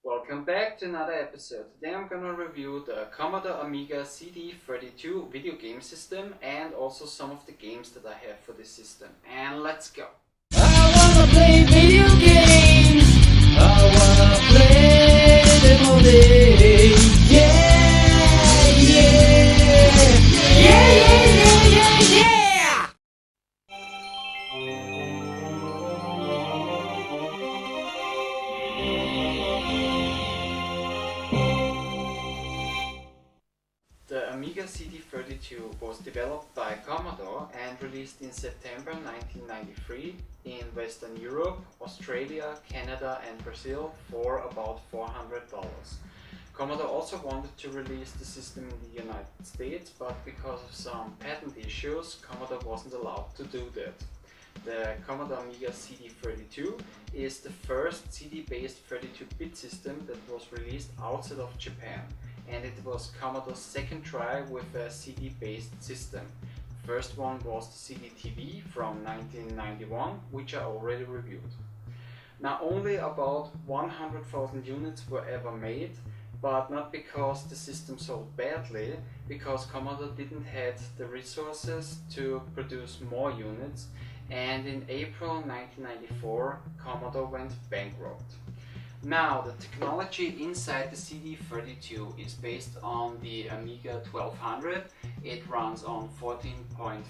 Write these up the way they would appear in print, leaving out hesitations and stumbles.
Welcome back to another episode. Today I'm gonna review the Commodore Amiga CD32 video game system and also some of the games that I have for this system. And let's go! I wanna play video games. I wanna play them all day. Yeah, yeah, yeah, yeah, yeah, yeah, yeah. The Amiga CD32 was developed by Commodore and released in September 1993 in Western Europe, Australia, Canada and Brazil for about $400. Commodore also wanted to release the system in the United States, but because of some patent issues, Commodore wasn't allowed to do that. The Commodore Amiga CD32 is the first CD-based 32-bit system that was released outside of Japan, and it was Commodore's second try with a CD-based system. The first one was the CD-TV from 1991, which I already reviewed. Now only about 100,000 units were ever made, but not because the system sold badly, because Commodore didn't have the resources to produce more units, and in April 1994 Commodore went bankrupt. Now the technology inside the CD32 is based on the Amiga 1200. It runs on 14.3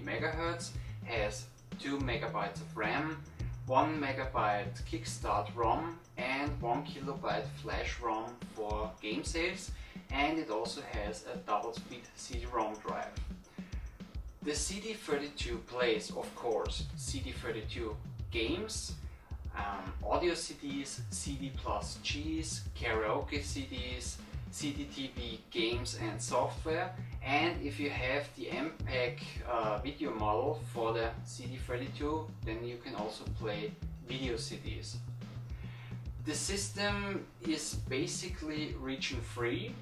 MHz, has 2 MB of RAM, 1 MB kickstart ROM and 1 KB flash ROM for game saves, and it also has a double-speed CD-ROM drive. The CD32 plays, of course, CD32 games, audio CDs, CD plus Gs, karaoke CDs, CD-TV games and software, and if you have the MPEG video model for the CD32, then you can also play video CDs. The system is basically region-free,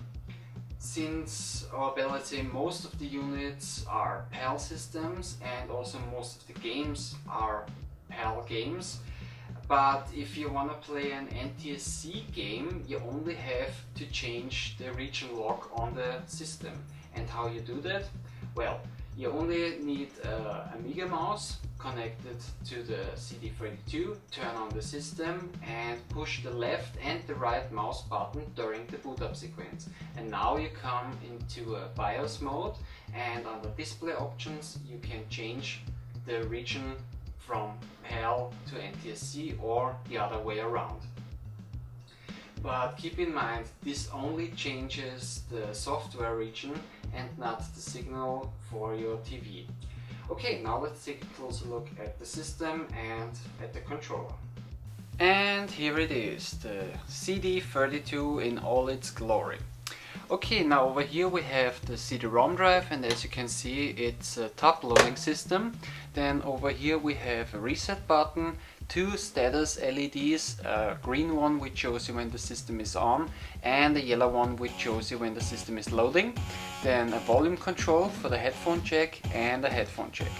since, let's say, most of the units are PAL systems and also most of the games are PAL games. But if you want to play an NTSC game, you only have to change the region lock on the system. And how you do that? Well, you only need an Amiga mouse connected to the CD32, turn on the system and push the left and the right mouse button during the boot up sequence. And now you come into a BIOS mode, and under display options you can change the region from PAL to NTSC or the other way around. But keep in mind, this only changes the software region and not the signal for your TV. Okay, now let's take a closer look at the system and at the controller. And here it is, the CD32 in all its glory. Okay, now over here we have the CD-ROM drive, and as you can see it's a top loading system. Then over here we have a reset button, 2 status LEDs, a green one which shows you when the system is on and a yellow one which shows you when the system is loading. Then a volume control for the headphone jack and a headphone jack.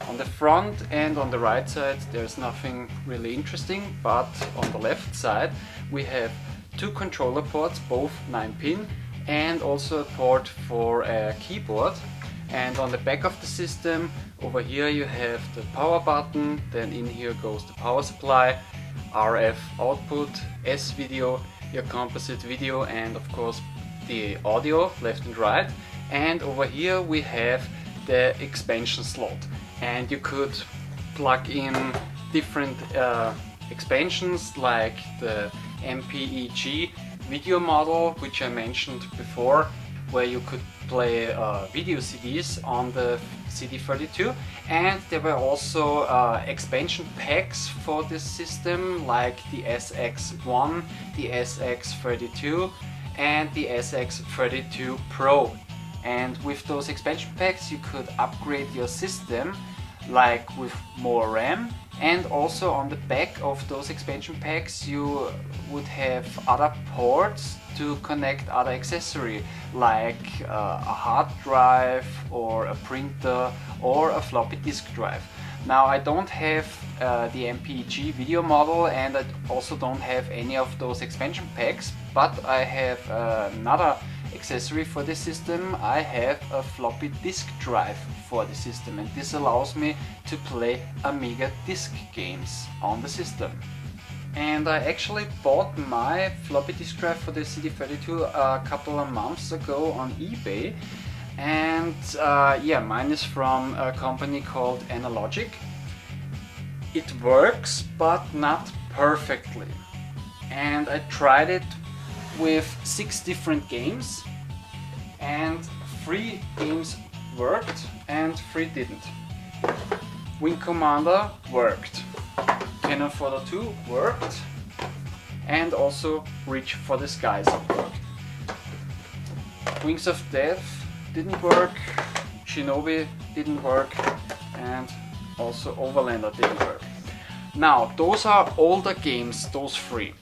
On the front and on the right side there's nothing really interesting, but on the left side we have 2 controller ports, both 9-pin, and also a port for a keyboard. And on the back of the system, over here you have the power button, then in here goes the power supply, RF output, S-video, your composite video, and of course the audio left and right. And over here we have the expansion slot, and you could plug in different expansions like the MPEG video model, which I mentioned before, where you could play video CDs on the CD32, and there were also expansion packs for this system like the SX1, the SX32 and the SX32 Pro. And with those expansion packs you could upgrade your system, like with more RAM, and also on the back of those expansion packs you would have other ports to connect other accessory, like a hard drive or a printer or a floppy disk drive. Now I don't have the MPEG video model, and I also don't have any of those expansion packs, but I have another accessory for the system. I have a floppy disk drive for the system, and this allows me to play Amiga disk games on the system. And I actually bought my floppy disk drive for the CD32 a couple of months ago on eBay. And yeah, mine is from a company called Analogic. It works, but not perfectly. And I tried it with 6 different games, and 3 games worked and 3 didn't. Wing Commander worked, Cannon Fodder 2 worked, and also Reach for the Skies worked. Wings of Death didn't work, Shinobi didn't work, and also Overlander didn't work. Now, those are older games, those 3.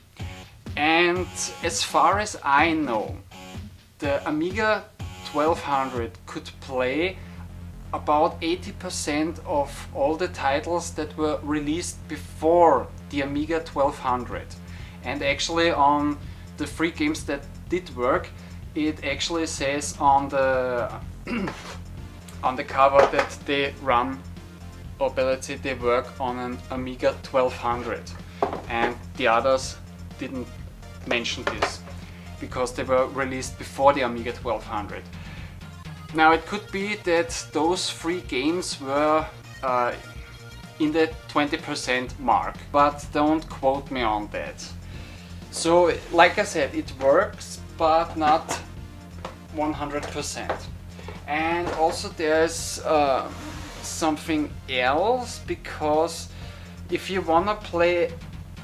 And as far as I know, the Amiga 1200 could play about 80% of all the titles that were released before the Amiga 1200. And actually on the 3 games that did work, it actually says on the on the cover that they run, or better said, they work on an Amiga 1200, and the others didn't mention this because they were released before the Amiga 1200. Now it could be that those 3 games were in the 20% mark, but don't quote me on that. So like I said, it works, but not 100%. And also there's something else, because if you wanna play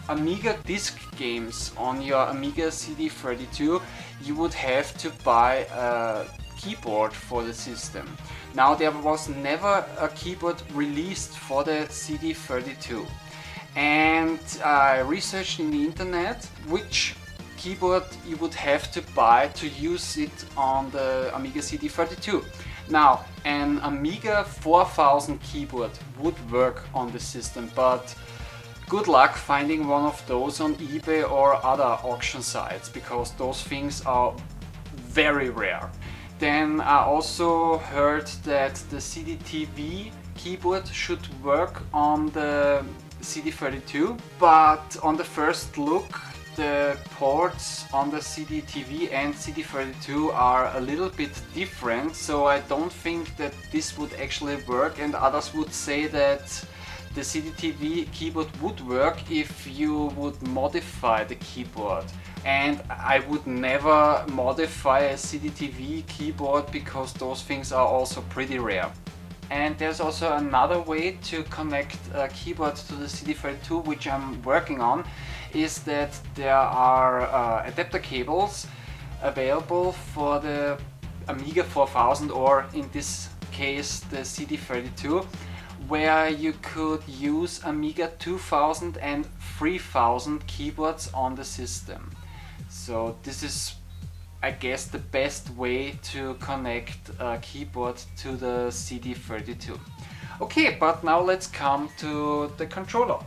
Amiga disk games on your Amiga CD32, you would have to buy a keyboard for the system. Now there was never a keyboard released for the CD32, and I researched in the internet which keyboard you would have to buy to use it on the Amiga CD32. Now, an Amiga 4000 keyboard would work on the system, but good luck finding one of those on eBay or other auction sites, because those things are very rare. Then I also heard that the CDTV keyboard should work on the CD32, but on the first look the ports on the CDTV and CD32 are a little bit different, so I don't think that this would actually work, and others would say that the CDTV keyboard would work if you would modify the keyboard. And I would never modify a CDTV keyboard because those things are also pretty rare. And there's also another way to connect a keyboard to the CD32, which I'm working on, is that there are adapter cables available for the Amiga 4000, or in this case the CD32, where you could use Amiga 2000 and 3000 keyboards on the system. So this is, I guess, the best way to connect a keyboard to the CD32. Okay, but now let's come to the controller.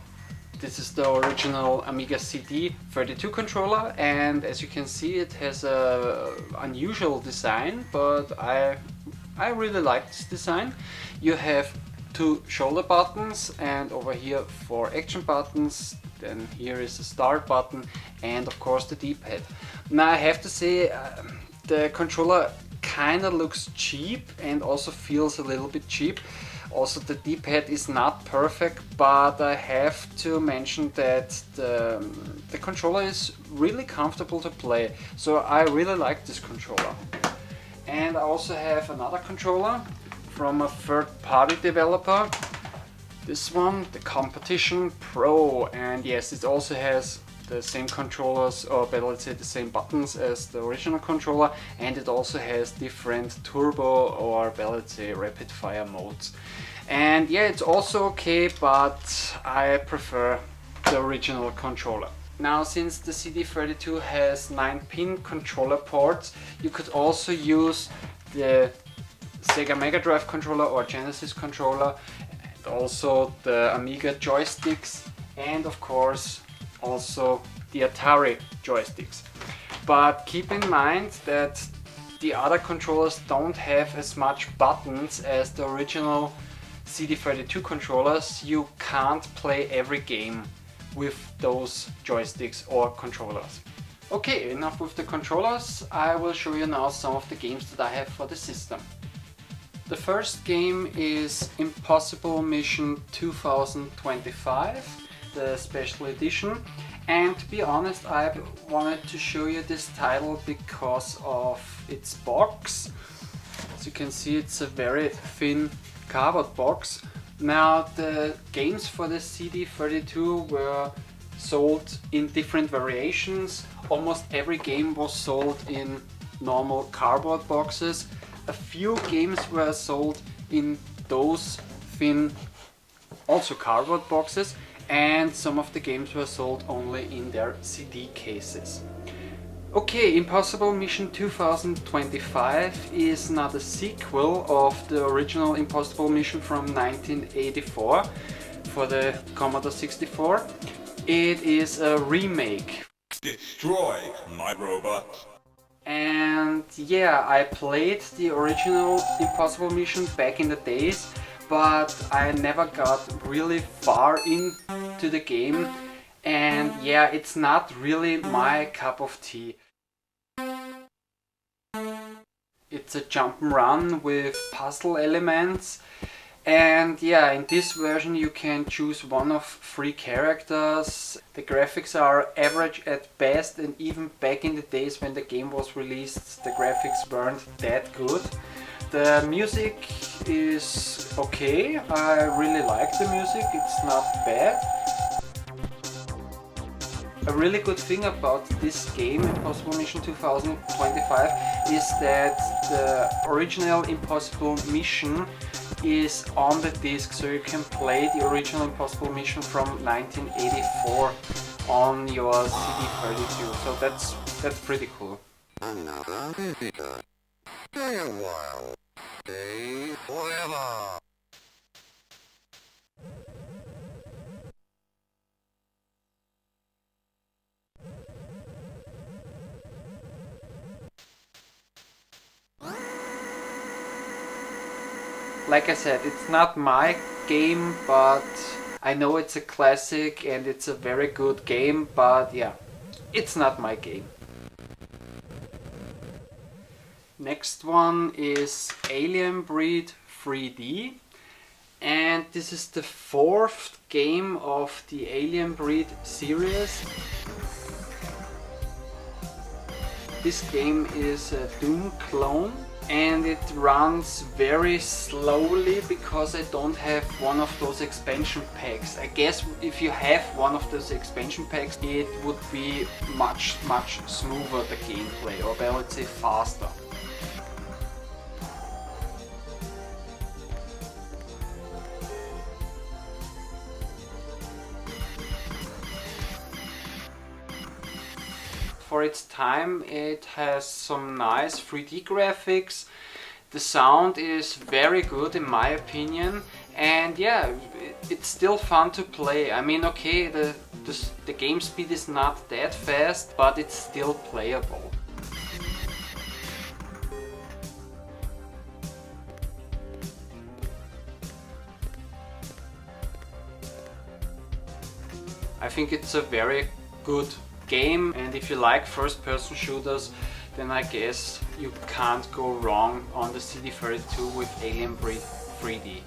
This is the original Amiga CD32 controller, and as you can see, it has a unusual design, but I really like this design. You have 2 shoulder buttons, and over here 4 action buttons. Then here is the start button, and of course the D-pad. Now I have to say, the controller kinda looks cheap and also feels a little bit cheap. Also the D-pad is not perfect, but I have to mention that the controller is really comfortable to play. So I really like this controller. And I also have another controller from a third-party developer. This one, the Competition Pro, and yes, it also has the same controllers, or better let's say the same buttons as the original controller, and it also has different turbo or better let's say rapid fire modes. And yeah, it's also okay, but I prefer the original controller. Now, since the CD32 has 9-pin controller ports, you could also use the Sega Mega Drive controller or Genesis controller. also the Amiga joysticks, and of course also the Atari joysticks. But keep in mind that the other controllers don't have as much buttons as the original CD32 controllers. You can't play every game with those joysticks or controllers. Okay, enough with the controllers. I will show you now some of the games that I have for the system. The first game is Impossible Mission 2025, the special edition. And to be honest, I wanted to show you this title because of its box. As you can see, it's a very thin cardboard box. Now, the games for the CD32 were sold in different variations. Almost every game was sold in normal cardboard boxes. A few games were sold in those thin, also cardboard boxes, and some of the games were sold only in their CD cases. Okay, Impossible Mission 2025 is not a sequel of the original Impossible Mission from 1984 for the Commodore 64. It is a remake. Destroy my robot. And yeah, I played the original Impossible Mission back in the days, but I never got really far into the game, and yeah, it's not really my cup of tea. It's a jump and run with puzzle elements, and yeah, in this version you can choose one of 3 characters. The graphics are average at best, and even back in the days when the game was released, the graphics weren't that good. The music is okay, I really like the music, it's not bad. A really good thing about this game, Impossible Mission 2025, is that the original Impossible Mission is on the disc, so you can play the original Impossible Mission from 1984 on your CD32, so that's pretty cool. Another visitor. Stay a while. Stay forever. Like I said, it's not my game, but I know it's a classic and it's a very good game, but yeah, it's not my game. Next one is Alien Breed 3D, and this is the 4th game of the Alien Breed series. This game is a Doom clone, and it runs very slowly because I don't have one of those expansion packs. I guess if you have one of those expansion packs, it would be much smoother, the gameplay, or I would say faster. For its time, it has some nice 3D graphics. The sound is very good in my opinion, and yeah, it's still fun to play. I mean, okay, the game speed is not that fast, but it's still playable. I think it's a very good game, and if you like first-person shooters, then I guess you can't go wrong on the CD32 with Alien Breed 3D.